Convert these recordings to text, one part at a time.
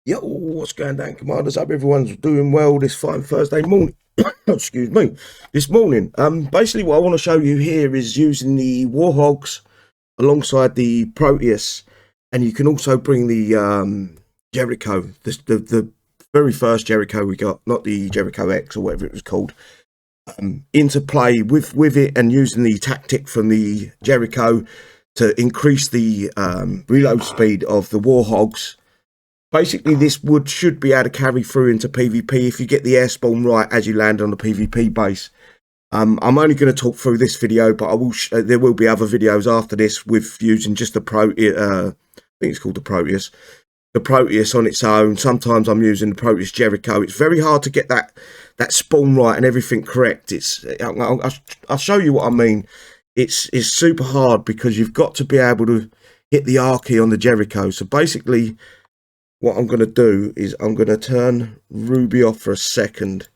Yo, what's going down, commanders? Hope everyone's doing well this fine Thursday morning. Excuse me. This morning. Basically what I want to show you here is using the War Hogs alongside the Proteus, and you can also bring the Jericho, the very first Jericho we got, not the Jericho X or whatever it was called, into play with it, and using the tactic from the Jericho to increase the reload speed of the War Hogs. Basically, this should be able to carry through into PvP if you get the airspawn right as you land on the PvP base. I'm only going to talk through this video, but I will. There will be other videos after this with using just the I think it's called the Proteus. The Proteus on its own. Sometimes I'm using the Proteus Jericho. It's very hard to get that spawn right and everything correct. I'll show you what I mean. It's super hard because you've got to be able to hit the R key on the Jericho. So basically, what I'm going to do is I'm going to turn Ruby off for a second.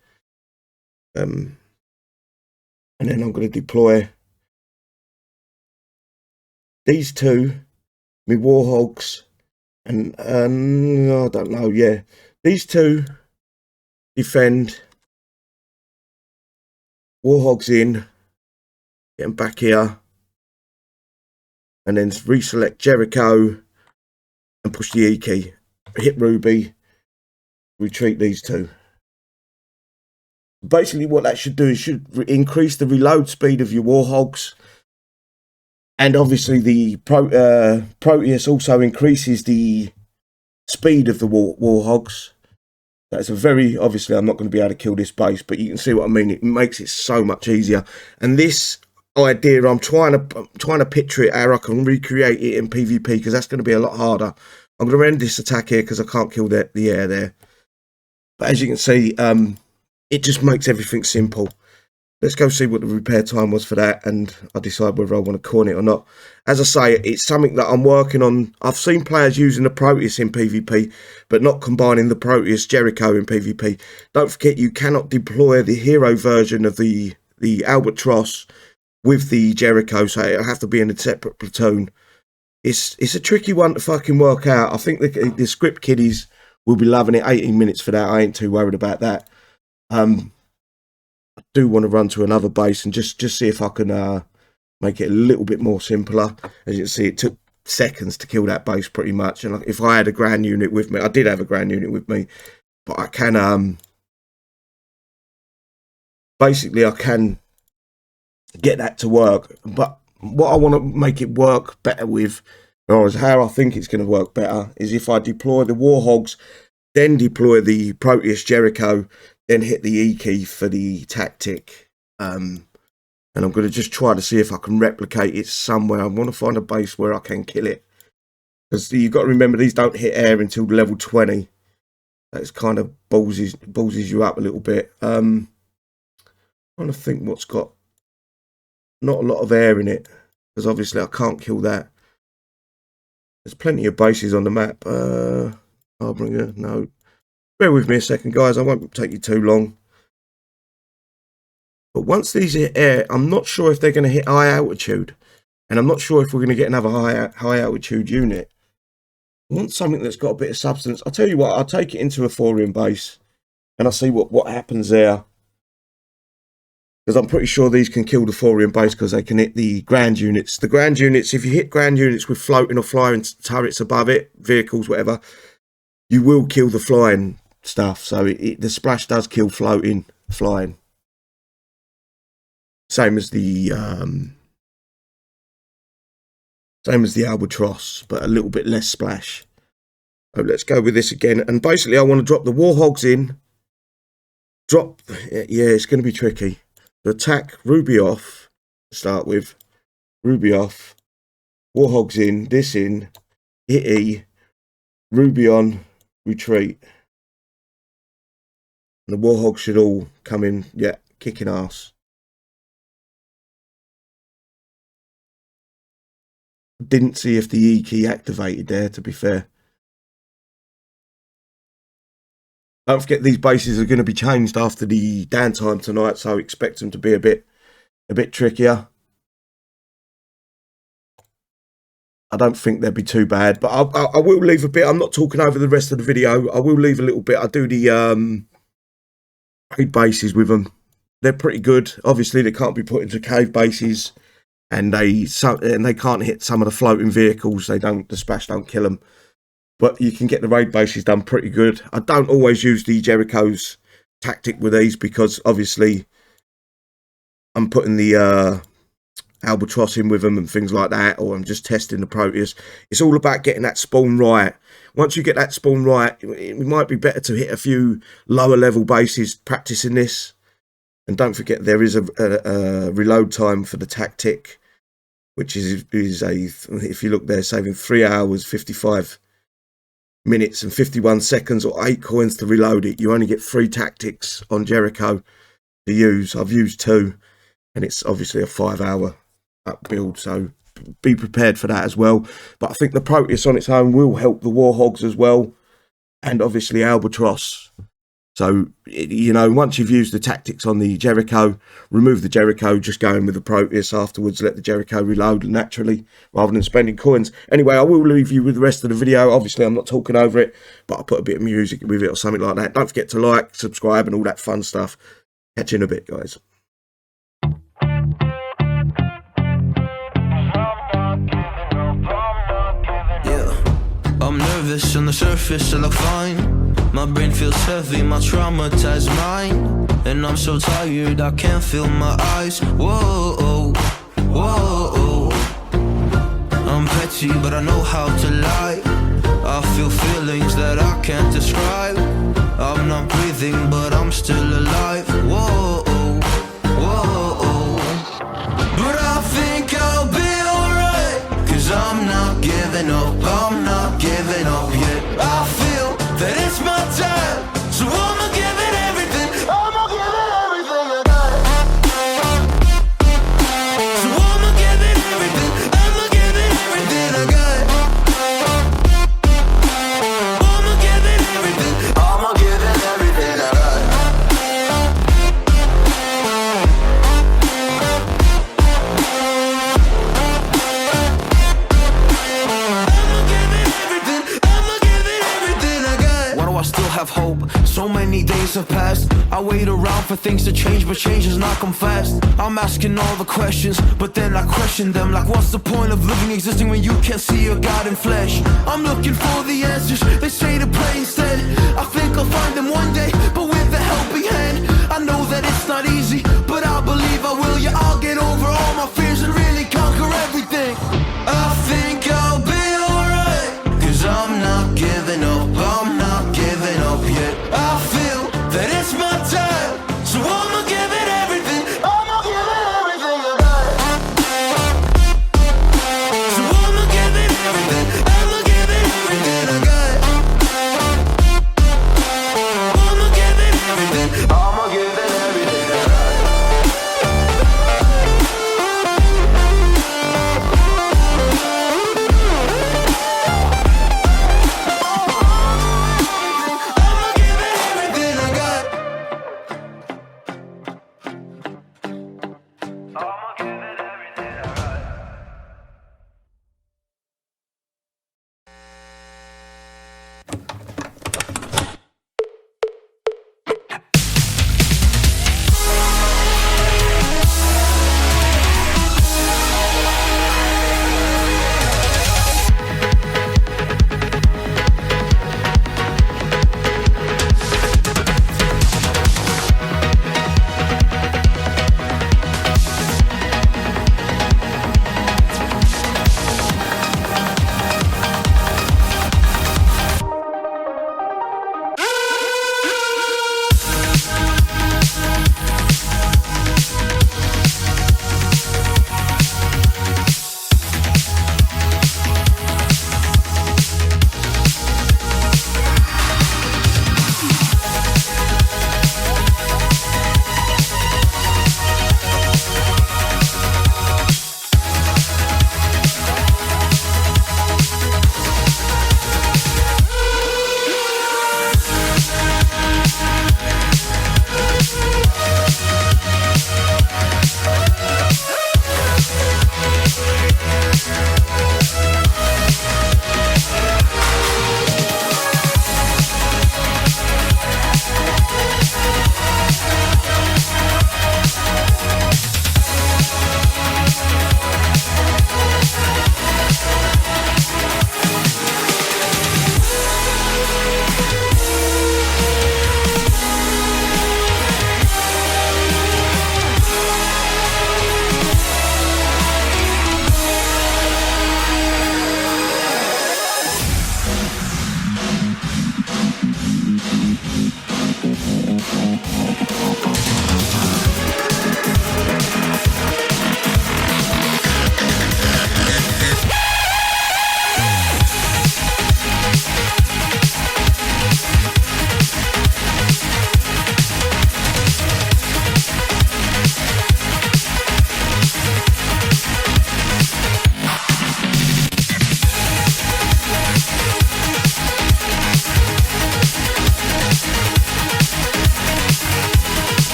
And then I'm going to deploy these two, my War Hogs, and I don't know, yeah. These two defend, War Hogs in, get them back here, and then reselect Jericho and push the E key. Hit Ruby, retreat these two. Basically what that should do is should increase the reload speed of your War Hogs, and obviously the Proteus also increases the speed of the War Hogs. That's a very, obviously I'm not going to be able to kill this base, but you can see what I mean. It makes it so much easier. And this idea, I'm trying to picture it how I can recreate it in PvP, because that's going to be a lot harder. I'm going to end this attack here because I can't kill the air there. But as you can see, it just makes everything simple. Let's go see what the repair time was for that, and I'll decide whether I want to coin it or not. As I say, it's something that I'm working on. I've seen players using the Proteus in PvP, but not combining the Proteus Jericho in PvP. Don't forget, you cannot deploy the hero version of the Albatross with the Jericho, so it'll have to be in a separate platoon. It's a tricky one to fucking work out. I think the script kiddies will be loving it. 18 minutes for that. I ain't too worried about that. I do want to run to another base and just see if I can make it a little bit more simpler. As you can see, it took seconds to kill that base pretty much. And if I had a ground unit with me, I did have a ground unit with me, but I can basically I can get that to work. But what I want to make it work better with, or how I think it's going to work better, is if I deploy the War Hogs, then deploy the Proteus Jericho, then hit the E key for the tactic. And I'm going to just try to see if I can replicate it somewhere. I want to find a base where I can kill it, because you've got to remember, these don't hit air until level 20. That's kind of ballses you up a little bit. I'm trying to think what's got not a lot of air in it, because obviously I can't kill that. There's plenty of bases on the map. Harbinger, no. Bear with me a second, guys. I won't take you too long. But once these hit air, I'm not sure if they're going to hit high altitude. And I'm not sure if we're going to get another high altitude unit. I want something that's got a bit of substance. I'll tell you what, I'll take it into a Thorium base, and I'll see what happens there. Because I'm pretty sure these can kill the Thorium base, because they can hit the ground units. The ground units, if you hit ground units with floating or flying turrets above it, vehicles, whatever, you will kill the flying stuff. So the splash does kill floating, flying. Same as the Albatross, but a little bit less splash. So let's go with this again. And basically, I want to drop the War Hogs in. Yeah, it's going to be tricky. To attack, Ruby off, to start with. Ruby off. War Hogs in, this in, hit E, Ruby on, retreat. And the War Hogs should all come in, yeah, kicking ass. Didn't see if the E key activated there, to be fair. Don't forget, these bases are going to be changed after the downtime tonight, so expect them to be a bit trickier. I don't think they'd be too bad, but I will leave a bit. I'm not talking over the rest of the video. I will leave a little bit. I do the raid bases with them. They're pretty good. Obviously, they can't be put into cave bases, and they can't hit some of the floating vehicles. The splash don't kill them, but you can get the raid bases done pretty good. I don't always use the Jericho's tactic with these because obviously I'm putting the Albatross in with them and things like that, or I'm just testing the Proteus. It's all about getting that spawn right. Once you get that spawn right, it might be better to hit a few lower level bases practicing this. And don't forget, there is a reload time for the tactic, which is if you look there, saving 3 hours, 55 minutes and 51 seconds, or 8 coins to reload it. You only get 3 tactics on Jericho to use. I've used 2, and it's obviously a 5-hour up build, so be prepared for that as well. But I think the Proteus on its own will help the War Hogs as well, and obviously Albatross. So, you know, once you've used the tactics on the Jericho, remove the Jericho, just go in with the Proteus afterwards, let the Jericho reload naturally, rather than spending coins. Anyway, I will leave you with the rest of the video. Obviously, I'm not talking over it, but I'll put a bit of music with it or something like that. Don't forget to like, subscribe, and all that fun stuff. Catch you in a bit, guys. I'm nervous on the surface, I look fine. My brain feels heavy, my traumatized mind. And I'm so tired, I can't feel my eyes. Whoa, whoa. I'm petty, but I know how to lie. I feel feelings that I can't describe. I'm not breathing, but I'm still alive. Whoa, whoa. But I think I'll be alright, 'cause I'm not giving up, I'm not giving up yet. I feel that it's my time, so I'ma give it everything. I'ma give it everything I got. So I'ma give it everything. I'ma give it everything I got. I'ma give it everything. I'ma give it everything I got. I still have hope. So many days have passed. I wait around for things to change, but change has not come fast. I'm asking all the questions, but then I question them. Like, what's the point of living, existing when you can't see your God in flesh? I'm looking for the answers, they say to pray instead. I think I'll find them one day, but with a helping hand. I know that it's not easy,